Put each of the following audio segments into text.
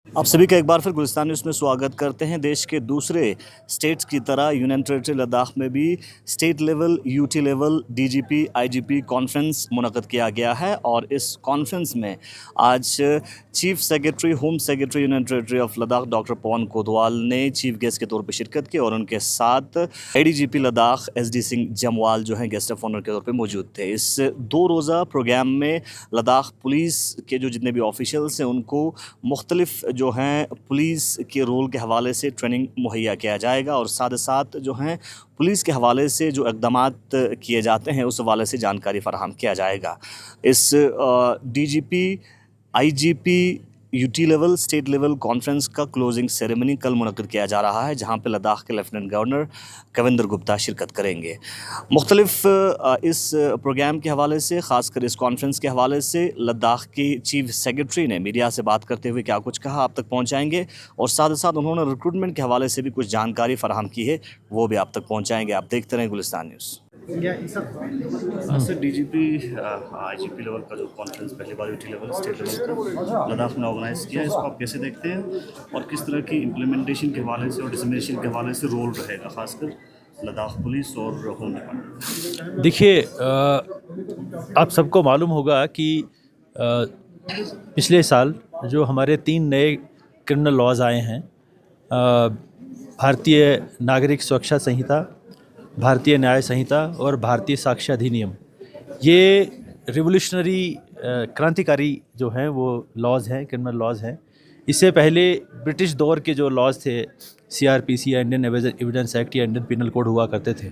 आप सभी का एक बार फिर गुलिस्तान न्यूज़ में स्वागत करते हैं। देश के दूसरे स्टेट्स की तरह यूनियन टेरेटरी लद्दाख में भी state level, UT level, DGP, IGP conference मुनक़्क़द किया गया है और इस कॉन्फ्रेंस में आज chief secretary, home secretary union territory of Ladakh doctor Pawan Kotwal ने चीफ गेस्ट के तौर पर शिरकत की और उनके साथ एडीजीपी लद्दाख एसडी सिंह जमवाल जो हैं गेस्ट ऑफ ऑनर के तौर पर मौजूद थे। इस 2 रोज़ा प्रोग्राम में लद्दाख पुलिस के जो जितने भी ऑफिशियल्स हैं उनको मुख्तलिफ जो हैं पुलिस के रोल के हवाले से ट्रेनिंग मुहैया किया जाएगा और साथ ही साथ जो हैं पुलिस के हवाले से जो इक़दामात किए जाते हैं उस हवाले से जानकारी फ़राहम किया जाएगा। इस DGP, IGP, UT level, state level conference का क्लोजिंग सेरेमनी कल मुनक़्क़द किया जा रहा है, जहाँ पे लद्दाख के लेफ्टिनेंट गवर्नर कविंदर गुप्ता शिरकत करेंगे। मुख्तलिफ इस प्रोग्राम के हवाले से, ख़ासकर इस कॉन्फ्रेंस के हवाले से लद्दाख की चीफ सेक्रेटरी ने मीडिया से बात करते हुए क्या कुछ कहा आप तक पहुँचाएँगे और साथ ही साथ उन्होंने रिक्रूटमेंट के हवाले से भी कुछ जानकारी फ़राहम की है, वो भी आप तक पहुँचाएँगे। आप देखते रहें Gulistan news. Sir, DGP IGP level का जो कॉन्फ्रेंस पहली बार यूटी लेवल, स्टेट लेवल का लद्दाख में ऑर्गेनाइज किया, इसको आप कैसे देखते हैं और किस तरह की इम्प्लीमेंटेशन के हवाले से और डिसमिनेशन के हवाले से रोल रहेगा, खासकर लद्दाख पुलिस और होम डिपार्टमेंट? देखिए, आप सबको मालूम होगा कि पिछले साल जो हमारे 3 नए क्रिमिनल लॉज आए हैं, भारतीय नागरिक सुरक्षा संहिता, भारतीय न्याय संहिता और भारतीय साक्ष्य अधिनियम, ये रिवोल्यूशनरी क्रांतिकारी जो हैं वो लॉज हैं, क्रिमिनल लॉज हैं। इससे पहले ब्रिटिश दौर के जो लॉज थे, सीआरपीसी या इंडियन एविडेंस एक्ट या इंडियन पिनल कोड हुआ करते थे।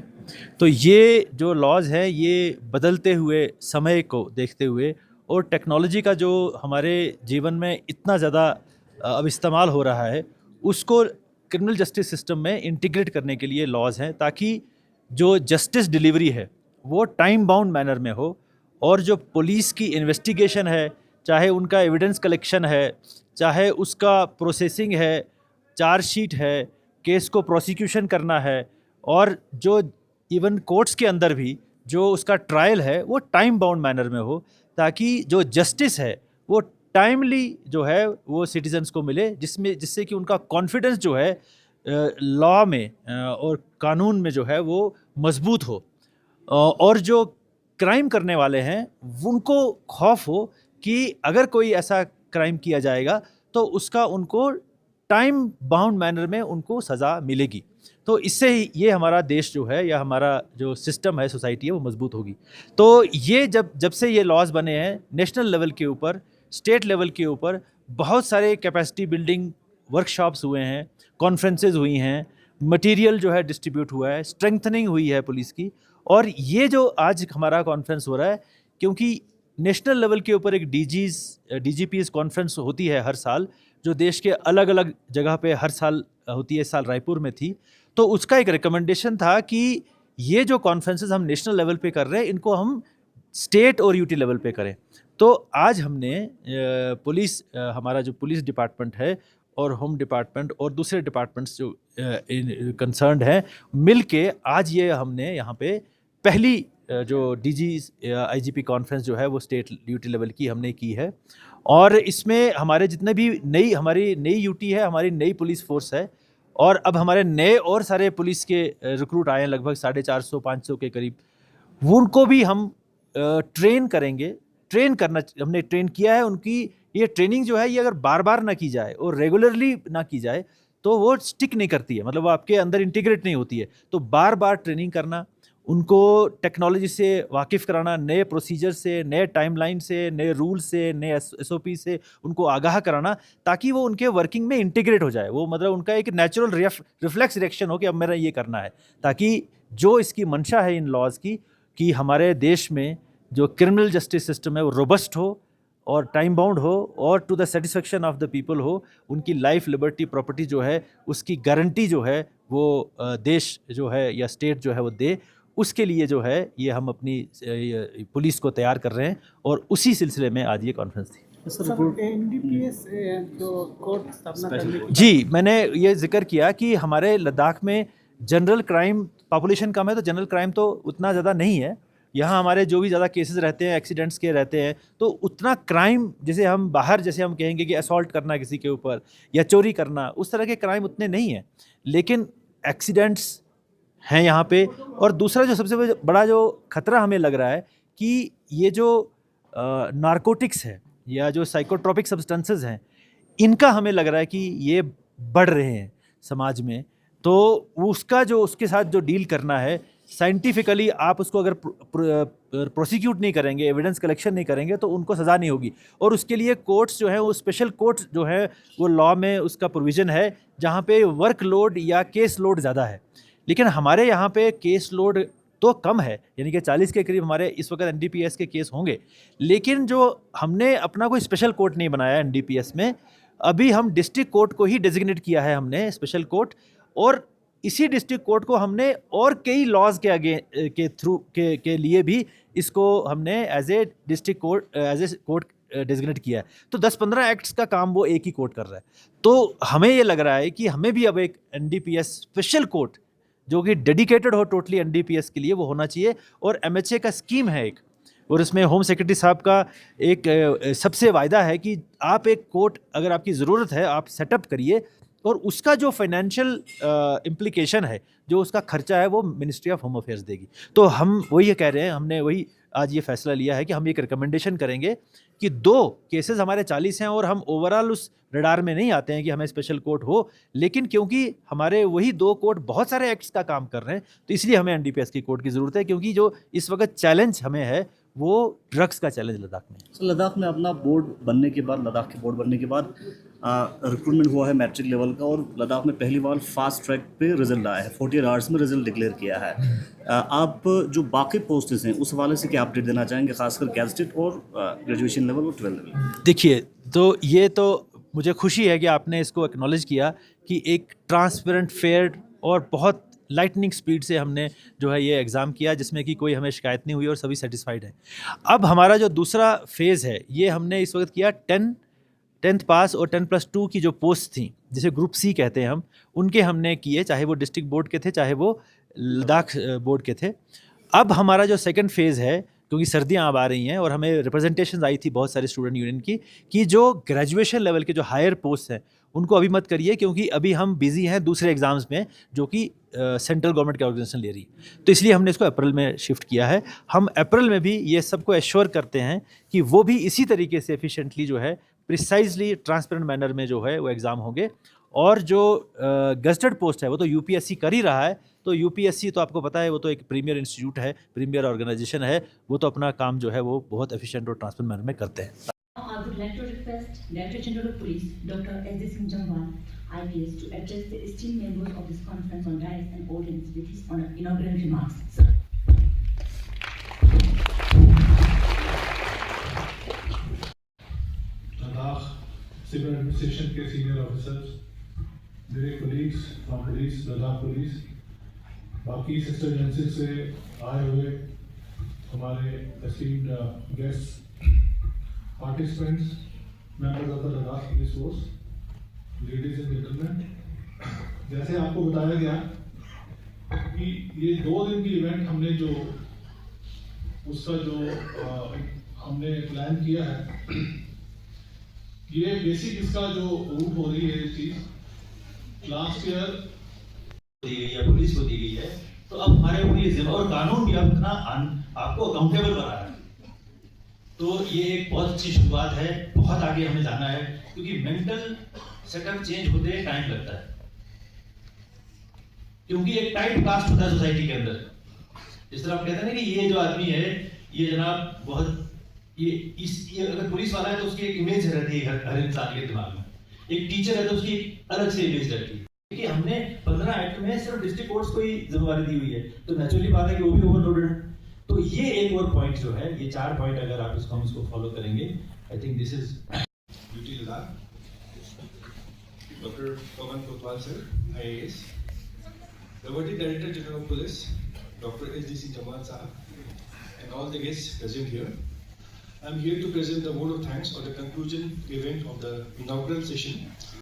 तो ये जो लॉज हैं ये बदलते हुए समय को देखते हुए और टेक्नोलॉजी का जो हमारे जीवन में इतना ज़्यादा अब इस्तेमाल हो रहा है, उसको क्रिमिनल जस्टिस सिस्टम में इंटीग्रेट करने के लिए लॉज हैं, ताकि जो जस्टिस डिलीवरी है वो टाइम बाउंड मैनर में हो और जो पुलिस की इन्वेस्टिगेशन है, चाहे उनका एविडेंस कलेक्शन है, चाहे उसका प्रोसेसिंग है, चार्जशीट है, केस को प्रोसिक्यूशन करना है और जो इवन कोर्ट्स के अंदर भी जो उसका ट्रायल है वो टाइम बाउंड मैनर में हो, ताकि जो जस्टिस है वो टाइमली जो है वो सिटीजन्स को मिले, जिससे कि उनका कॉन्फिडेंस जो है लॉ में और कानून में जो है वो मजबूत हो और जो क्राइम करने वाले हैं उनको खौफ हो कि अगर कोई ऐसा क्राइम किया जाएगा तो उसका उनको टाइम बाउंड मैनर में उनको सज़ा मिलेगी। तो इससे ये हमारा देश जो है या हमारा जो सिस्टम है, सोसाइटी है, वो मजबूत होगी। तो ये जब से ये लॉज बने हैं नेशनल लेवल के ऊपर, स्टेट लेवल के ऊपर बहुत सारे कैपेसिटी बिल्डिंग वर्कशॉप्स हुए हैं, कॉन्फ्रेंसेज हुई हैं, मटेरियल जो है डिस्ट्रीब्यूट हुआ है, स्ट्रेंथनिंग हुई है पुलिस की। और ये जो आज हमारा कॉन्फ्रेंस हो रहा है, क्योंकि नेशनल लेवल के ऊपर एक डीजीपीज़ कॉन्फ्रेंस होती है हर साल, जो देश के अलग अलग जगह पे हर साल होती है। इस साल रायपुर में थी, तो उसका एक रिकमेंडेशन था कि ये जो कॉन्फ्रेंसेस हम नेशनल लेवल पे कर रहे हैं, इनको हम स्टेट और यूटी लेवल पे करें। तो आज हमने पुलिस, हमारा जो पुलिस डिपार्टमेंट है और होम डिपार्टमेंट और दूसरे डिपार्टमेंट्स जो कंसर्न्ड हैं, मिल के आज ये हमने यहाँ पे पहली जो आईजीपी कॉन्फ्रेंस जो है वो स्टेट यूटी लेवल की हमने की है। और इसमें हमारे जितने भी हमारी नई यूटी है, हमारी नई पुलिस फोर्स है और अब हमारे नए और सारे पुलिस के रिक्रूट आए हैं, लगभग 450-500 के करीब। वो उनको भी हम ट्रेन करेंगे। हमने ट्रेन किया है। उनकी ये ट्रेनिंग जो है ये अगर बार बार ना की जाए और रेगुलरली ना की जाए तो वो स्टिक नहीं करती है, मतलब वो आपके अंदर इंटीग्रेट नहीं होती है। तो बार बार ट्रेनिंग करना, उनको टेक्नोलॉजी से वाकिफ़ कराना, नए प्रोसीजर से, नए टाइमलाइन से, नए रूल से, नए एसओपी से उनको आगाह कराना, ताकि वो उनके वर्किंग में इंटीग्रेट हो जाए। वो मतलब उनका एक नेचुरल रिफ्लेक्स रिएक्शन हो कि अब मेरा ये करना है, ताकि जो इसकी मंशा है इन लॉज की कि हमारे देश में जो क्रिमिनल जस्टिस सिस्टम है वो रोबस्ट हो और टाइम बाउंड हो और to the satisfaction of the people हो। उनकी लाइफ, लिबर्टी, प्रॉपर्टी जो है उसकी गारंटी जो है वो देश जो है या स्टेट जो है वो दे। उसके लिए जो है ये हम अपनी पुलिस को तैयार कर रहे हैं और उसी सिलसिले में आज ये कॉन्फ्रेंस थी। जी, मैंने ये जिक्र किया कि हमारे लद्दाख में जनरल क्राइम, पॉपुलेशन कम है तो जनरल क्राइम तो उतना ज़्यादा नहीं है, यहाँ हमारे जो भी ज़्यादा केसेस रहते हैं एक्सीडेंट्स के रहते हैं, तो उतना क्राइम जैसे हम बाहर जैसे हम कहेंगे कि असॉल्ट करना किसी के ऊपर या चोरी करना, उस तरह के क्राइम उतने नहीं हैं, लेकिन एक्सीडेंट्स हैं यहाँ पे। और दूसरा जो सबसे बड़ा जो खतरा हमें लग रहा है कि ये जो नारकोटिक्स है या जो साइकोट्रोपिक सब्सटेंसेस हैं, इनका हमें लग रहा है कि ये बढ़ रहे हैं समाज में। तो उसका जो उसके साथ जो डील करना है साइंटिफिकली, आप उसको अगर प्रोसिक्यूट नहीं करेंगे, एविडेंस कलेक्शन नहीं करेंगे, तो उनको सज़ा नहीं होगी। और उसके लिए कोर्ट्स जो है वो स्पेशल कोर्ट्स जो है वो लॉ में उसका प्रोविज़न है, जहाँ पे वर्क लोड या केस लोड ज़्यादा है। लेकिन हमारे यहाँ पे केस लोड तो कम है, यानी कि 40 के करीब हमारे इस वक्त एनडीपीएस के केस होंगे, लेकिन जो हमने अपना कोई स्पेशल कोर्ट नहीं बनाया एनडीपीएस में। अभी हम डिस्ट्रिक्ट कोर्ट को ही डेजिग्नेट किया है हमने स्पेशल कोर्ट, और इसी डिस्ट्रिक्ट कोर्ट को हमने और कई लॉज के आगे के थ्रू के लिए भी इसको हमने as a district court as a court designate किया है। तो 10-15 एक्ट्स का काम वो एक ही कोर्ट कर रहा है। तो हमें ये लग रहा है कि हमें भी अब एक एनडीपीएस स्पेशल कोर्ट जो कि डेडिकेटेड हो टोटली एनडीपीएस के लिए, वो होना चाहिए। और एमएचए का स्कीम है एक, और इसमें होम सेक्रेटरी साहब का एक सबसे वायदा है कि आप एक कोर्ट अगर आपकी ज़रूरत है आप सेटअप करिए, और उसका जो फाइनेंशियल इम्प्लीकेशन है, जो उसका खर्चा है, वो मिनिस्ट्री ऑफ होम अफेयर्स देगी। तो हम वही कह रहे हैं, हमने वही आज ये फैसला लिया है कि हम एक रिकमेंडेशन करेंगे कि 2 केसेस हमारे 40 हैं और हम ओवरऑल उस रडार में नहीं आते हैं कि हमें स्पेशल कोर्ट हो, लेकिन क्योंकि हमारे वही 2 कोर्ट बहुत सारे एक्ट्स का काम कर रहे हैं, तो इसलिए हमें एनडीपीएस की कोर्ट की ज़रूरत है। क्योंकि जो इस वक्त चैलेंज हमें है वो ड्रग्स का चैलेंज लद्दाख में। तो लद्दाख में अपना बोर्ड बनने के बाद, लद्दाख के बोर्ड बनने के बाद रिक्रूटमेंट हुआ है मैट्रिक लेवल का, और लद्दाख में पहली बार फास्ट ट्रैक पे रिजल्ट आया है, 48 आवर्स में रिजल्ट डिक्लेयर किया है। आप जो बाकी पोस्ट्स हैं उस हवाले से क्या अपडेट देना चाहेंगे, खासकर गैजेटेड और ग्रेजुएशन लेवल और 12 लेवल? देखिए, तो ये तो मुझे खुशी है कि आपने इसको एक्नॉलेज किया कि एक ट्रांसपेरेंट, फेयर और बहुत लाइटनिंग स्पीड से हमने जो है ये एग्ज़ाम किया, जिसमें कि कोई हमें शिकायत नहीं हुई और सभी सेटिस्फाइड हैं। अब हमारा जो दूसरा फेज़ है, ये हमने इस वक्त किया 10th पास और 10+2 की जो पोस्ट थी, जिसे ग्रुप सी कहते हैं हम, उनके हमने किए, चाहे वो डिस्ट्रिक्ट बोर्ड के थे, चाहे वो लद्दाख बोर्ड के थे। अब हमारा जो सेकंड फेज़ है, क्योंकि सर्दियाँ अब आ रही हैं और हमें रिप्रेजेंटेशन आई थी बहुत सारे स्टूडेंट यूनियन की कि जो ग्रेजुएशन लेवल के जो हायर पोस्ट हैं उनको अभी मत करिए, क्योंकि अभी हम बिजी हैं दूसरे एग्ज़ाम्स में जो कि सेंट्रल गवर्नमेंट की ऑर्गेनाइजेशन ले रही है। तो इसलिए हमने इसको अप्रैल में शिफ्ट किया है। हम अप्रैल में भी ये सबको एश्योर करते हैं कि वो भी इसी तरीके से एफिशिएंटली जो है, प्रिसाइजली ट्रांसपेरेंट मैनर में जो है वो एग्ज़ाम होंगे। और जो गज़टेड पोस्ट है वो तो यूपीएससी कर ही रहा है। तो यूपीएससी तो आपको पता है वो तो एक प्रीमियर इंस्टीट्यूट है, प्रीमियर ऑर्गेनाइजेशन है, वो तो अपना काम जो है वो बहुत एफिशिएंट और ट्रांसपेरेंट मैनर में करते हैं। I would like to request Director General of Police, Dr. S.D. Singh Jamwal, IPS, to address the esteemed members of this conference on dais and audience with his inaugural remarks. Sir. Ladakh Civil Administration के senior officers, मेरे colleagues from police, Ladakh police, बाकी sister agencies से आए हुए हमारे esteemed guests, participants, members of the Ladakh Police Force, ladies and gentlemen, जैसे आपको बताया गया कि ये 2 दिन की इवेंट हमने जो उसका जो हमने प्लान किया है, ये बेसिक इसका जो रूट हो रही है ये चीज लास्ट ईयर दी गई है, पुलिस को दी गई है। तो अब हमारे ऊपर ये जिम्मेदारी और कानून भी अपना आपको अकाउंटेबल बना रहा है। तो ये एक बहुत अच्छी शुरुआत है, बहुत आगे हमें जाना है, क्योंकि मेंटल सेटअप चेंज होते टाइम लगता है, क्योंकि एक टाइट कास्ट होता है सोसाइटी के अंदर। जिस तरह आप कहते हैं ना कि ये जो आदमी है ये जनाब बहुत ये अगर पुलिस वाला है तो उसकी एक इमेज रहती है हर इंसान के दिमाग में, एक टीचर है तो उसकी अलग से इमेज रहती है। कि हमने 15 एक्ट में सिर्फ डिस्ट्रिक्ट कोर्ट्स को ही जिम्मेवारी दी हुई है, तो नेचुरली बात है कि वो भी ओवरलोडेड है। तो ये एक और पॉइंट जो है, ये 4 पॉइंट अगर आप इसको फॉलो करेंगे, I think this is duty Ladakh. Doctor Pawan Kotwal sir, IAS, Deputy Director General of Police, Dr. S.D. Singh Jamwal Sahab, and all the guests present here. I am here to present the vote of thanks on the conclusion event of the inaugural session